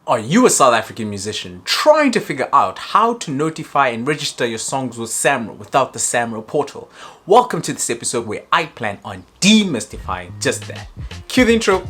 Are you a South African musician trying to figure out how to notify and register your songs with SAMRO without the SAMRO portal? Welcome to this episode where I plan on demystifying just that. Cue the intro.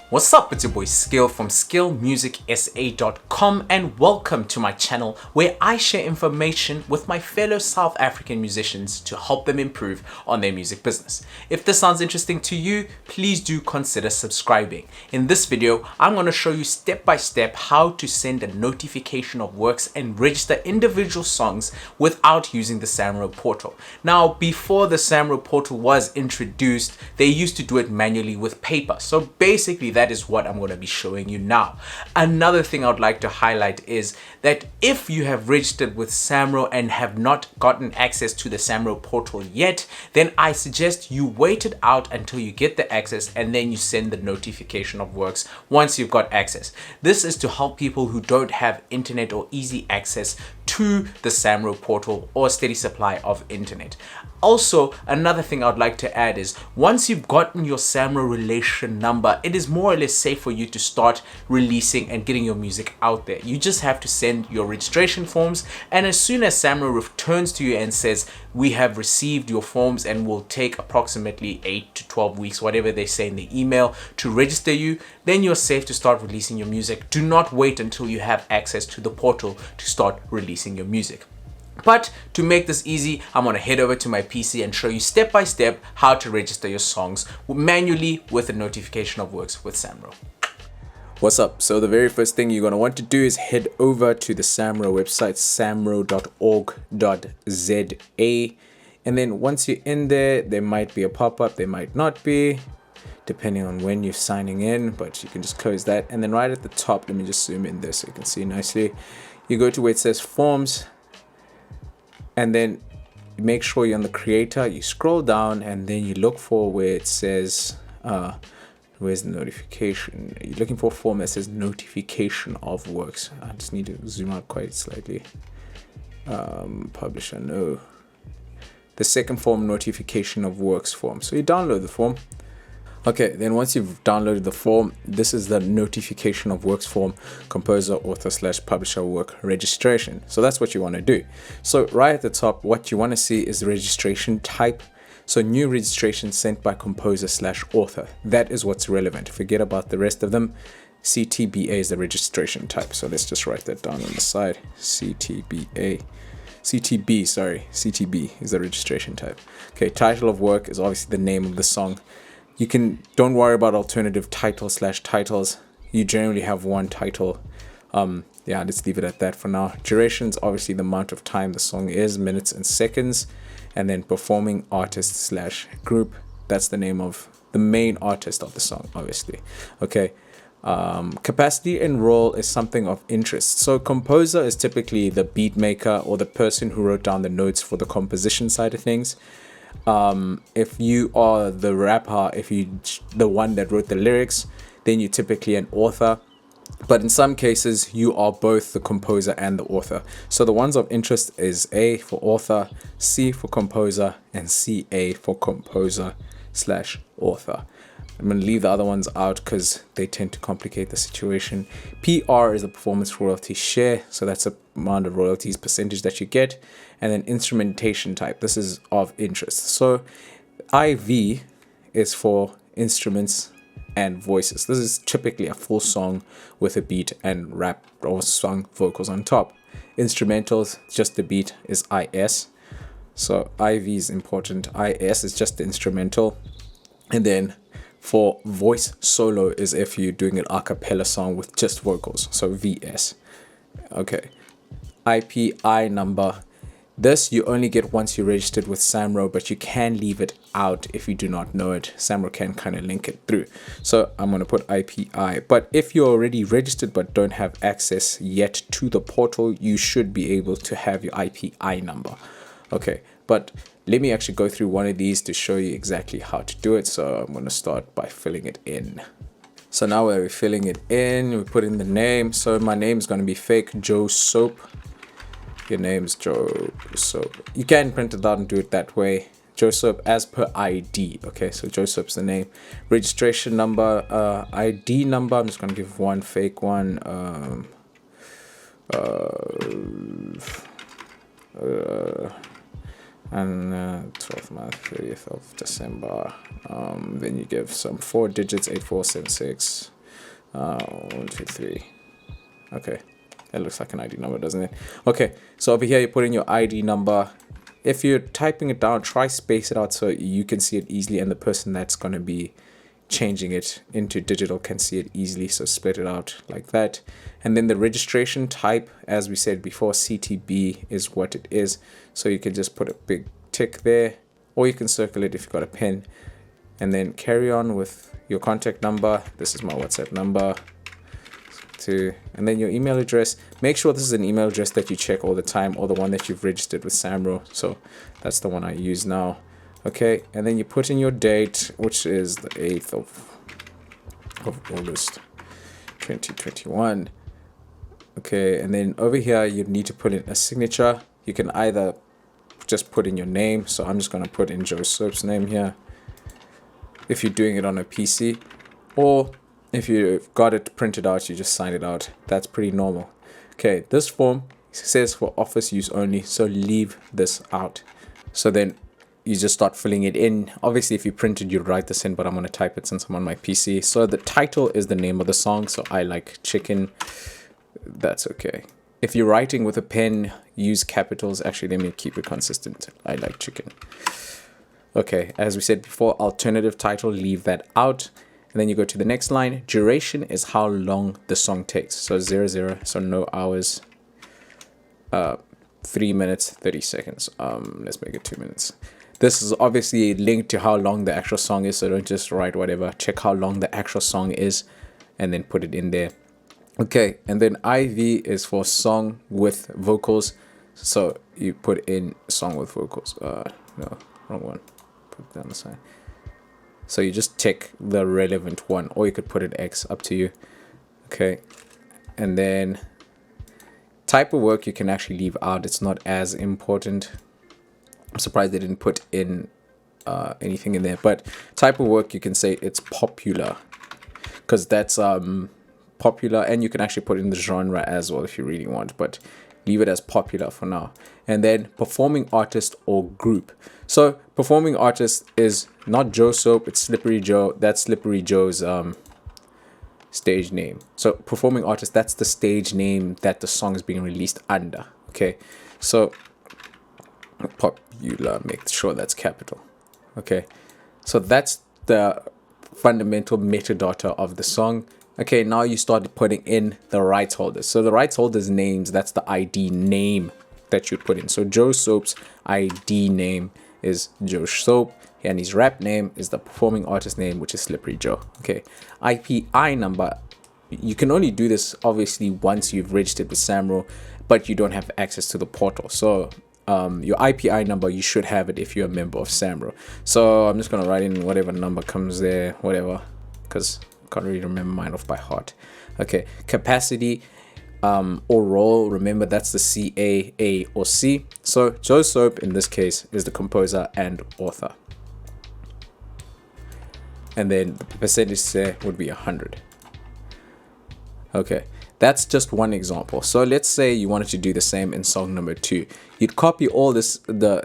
What's up, it's your boy Skill from skillmusicsa.com and welcome to my channel where I share information with my fellow South African musicians to help them improve on their music business. If this sounds interesting to you, please do consider subscribing. In this video, I'm going to show you step by step how to send a notification of works and register individual songs without using the SAMRO portal. Now, before the SAMRO portal was introduced, they used to do it manually with paper. So basically, that is what I'm going to be showing you now. Another thing I would like to highlight is that if you have registered with SAMRO and have not gotten access to the SAMRO portal yet, then I suggest you wait it out until you get the access and then you send the notification of works once you've got access. This is to help people who don't have internet or easy access to the SAMRO portal or steady supply of internet. Also, another thing I'd like to add is once you've gotten your SAMRO relation number, it is more or less safe for you to start releasing and getting your music out there. You just have to send your registration forms, and as soon as SAMRO returns to you and says, we have received your forms and will take approximately 8 to 12 weeks, whatever they say in the email, to register you, then you're safe to start releasing your music. Do not wait until you have access to the portal to start releasing your music. But to make this easy, I'm going to head over to my PC and show you step by step how to register your songs manually with a notification of works with SAMRO. What's up? So the very first thing you're going to want to do is head over to the SAMRO website, samro.org.za. And then once you're in there might be a pop-up, there might not be, depending on when you're signing in, but you can just close that. And then right at the top, let me just zoom in there so you can see nicely. You go to where it says forms, and then make sure you're on the creator. You scroll down and then you look for where it says, where's the notification? You're looking for a form that says notification of works. I just need to zoom out quite slightly. Publisher, no. The second form, notification of works form. So you download the form. Okay, then once you've downloaded the form, this is the notification of works form, composer, author / publisher work registration. So that's what you want to do. So right at the top, what you want to see is the registration type. So new registration sent by composer / author. That is what's relevant. Forget about the rest of them. CTBA is the registration type. So let's just write that down on the side. CTB is the registration type. Okay, title of work is obviously the name of the song. Don't worry about alternative title / titles. You generally have one title. Yeah, let's leave it at that for now. Duration is obviously the amount of time the song is, minutes and seconds. And then performing artist / group. That's the name of the main artist of the song, obviously. Okay. Capacity and role is something of interest. So composer is typically the beat maker or the person who wrote down the notes for the composition side of things. If you are the rapper, the one that wrote the lyrics, then you're typically an author. But in some cases, you are both the composer and the author. So the ones of interest is A for author, C for composer, and CA for composer / author. I'm going to leave the other ones out because they tend to complicate the situation. PR is the performance royalty share. So that's the amount of royalties percentage that you get. And then instrumentation type. This is of interest. So IV is for instruments and voices. This is typically a full song with a beat and rap or song vocals on top. Instrumentals, just the beat, is IS. So IV is important. IS is just the instrumental. And then for voice solo is if you're doing an a cappella song with just vocals. So VS. Okay. IPI number. This you only get once you're registered with SAMRO, but you can leave it out if you do not know it. SAMRO can kind of link it through. So I'm going to put IPI. But if you're already registered but don't have access yet to the portal, you should be able to have your IPI number. Okay, but let me actually go through one of these to show you exactly how to do it. So I'm going to start by filling it in. So now we're filling it in, we put in the name. So my name is going to be fake Joe Soap. Your name's Joe Soap. You can print it out and do it that way. Joe Soap as per ID. Okay, so Joe Soap's the name. Registration number, ID number. I'm just gonna give one fake one. And 12th month, 30th of December. Then you give some 4 digits, 8476. 1, 2, 3. Okay, that looks like an ID number, doesn't it? Okay, so over here you put in your ID number. If you're typing it down, try space it out so you can see it easily, and the person that's going to be changing it into digital can see it easily. So split it out like that. And then the registration type, as we said before, CTB is what it is. So you can just put a big tick there, or you can circle it if you've got a pen, and then carry on with your contact number. This is my WhatsApp number. And then your email address. Make sure this is an email address that you check all the time, or the one that you've registered with SAMRO. So that's the one I use now. Okay, and then you put in your date, which is the 8th of August 2021. Okay, and then over here you need to put in a signature. You can either just put in your name, so I'm just going to put in Joe Soap's name here if you're doing it on a PC, or if you've got it printed out, you just sign it out. That's pretty normal. Okay, this form says for office use only, so leave this out. So then you just start filling it in. Obviously, if you printed, you'd write this in, but I'm going to type it since I'm on my PC. So the title is the name of the song, so I Like Chicken. That's okay. If you're writing with a pen, use capitals. Actually, let me keep it consistent. I Like Chicken. Okay, as we said before, alternative title, leave that out. And then you go to the next line. Duration is how long the song takes. So 00, so no hours. 3 minutes, 30 seconds. Let's make it 2 minutes. This is obviously linked to how long the actual song is, so don't just write whatever. Check how long the actual song is and then put it in there. Okay, and then IV is for song with vocals. So you put in song with vocals. No, wrong one. Put it down the side. So you just tick the relevant one, or you could put an X, up to you. Okay, and then type of work you can actually leave out. It's not as important. I'm surprised they didn't put in anything in there, but type of work you can say it's popular, because that's popular, and you can actually put in the genre as well if you really want, but leave it as popular for now. And then performing artist or group. So performing artist is not Joe Soap, it's Slippery Joe. That's Slippery Joe's stage name. So performing artist, that's the stage name that the song is being released under. Okay, so popular, make sure that's capital. Okay, so that's the fundamental metadata of the song. Okay, now you start putting in the rights holders. So the rights holders names, that's the ID name that you put in. So Joe Soap's ID name is Joe Soap, and his rap name is the performing artist name, which is Slippery Joe. Okay, IPI number, you can only do this obviously once you've registered with SAMRO, but you don't have access to the portal. So your IPI number, you should have it if you're a member of SAMRO. So I'm just gonna write in whatever number comes there, whatever, because I can't really remember mine off by heart. Okay, capacity or role, remember that's the C, A, or C. So Joe Soap in this case is the composer and author. And then the percentage there would be 100. Okay, that's just one example. So let's say you wanted to do the same in song number 2. You'd copy all this, the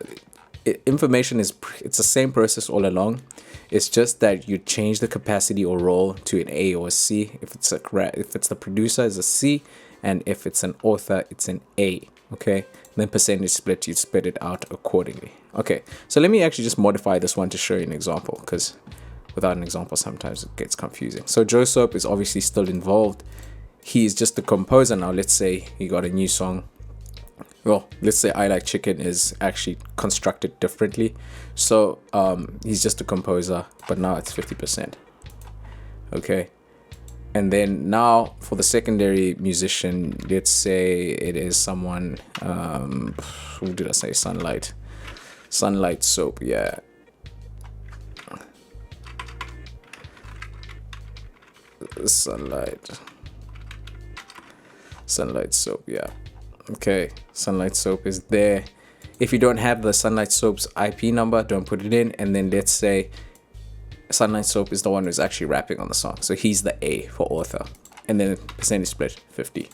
information is, it's the same process all along. It's just that you change the capacity or role to an A or a C. If it's the producer, it's a C, and if it's an author, it's an A. Okay, and then percentage split, you split it out accordingly. Okay, so let me actually just modify this one to show you an example, because without an example sometimes it gets confusing. So Joe Soap is obviously still involved. He's just the composer now. Let's say he got a new song. Well, let's say I Like Chicken is actually constructed differently. So he's just a composer, but now it's 50%. Okay, and then now for the secondary musician, let's say it is someone, who did I say? Sunlight Soap, yeah. Sunlight Soap, yeah. Okay, Sunlight Soap is there. If you don't have the Sunlight Soap's IP number, don't put it in. And then let's say Sunlight Soap is the one who's actually rapping on the song. So he's the A for author. And then percentage split 50.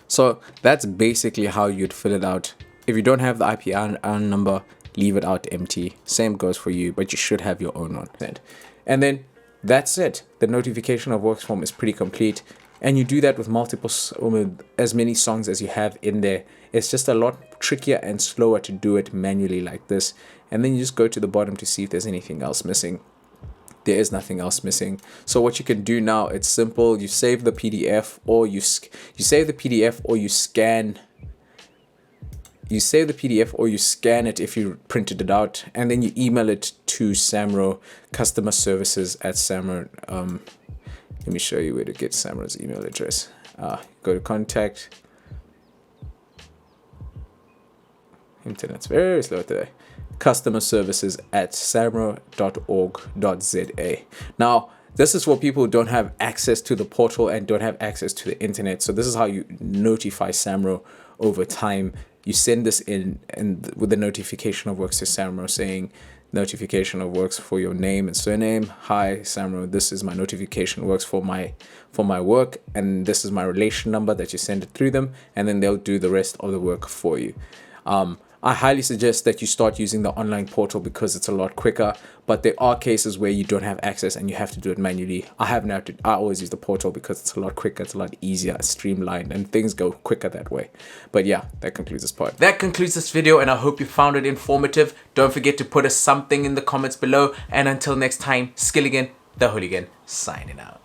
So that's basically how you'd fill it out. If you don't have the IPR number, leave it out empty. Same goes for you, but you should have your own one. And then that's it. The notification of works form is pretty complete. And you do that with with as many songs as you have in there. It's just a lot trickier and slower to do it manually like this. And then you just go to the bottom to see if there's anything else missing. There is nothing else missing. So what you can do now, it's simple. You save the PDF, or you save the PDF, or you scan. You save the PDF or you scan it if you printed it out, and then you email it to SAMRO customer services at SAMRO. Let me show you where to get SAMRO's email address. Go to contact. Internet's very slow today. Customer services at samro.org.za. Now, this is for people who don't have access to the portal and don't have access to the internet. So this is how you notify SAMRO over time. You send this in and with the notification of works to SAMRO saying, notification of works for your name and surname. Hi SAMRO, this is my notification works for my work, and this is my relation number that you send it through them, and then they'll do the rest of the work for you. I highly suggest that you start using the online portal because it's a lot quicker, but there are cases where you don't have access and you have to do it manually. I always use the portal because it's a lot quicker, it's a lot easier, streamlined, and things go quicker that way. But yeah, that concludes this part. That concludes this video, and I hope you found it informative. Don't forget to put us something in the comments below, and until next time, Skilligan, the hooligan, signing out.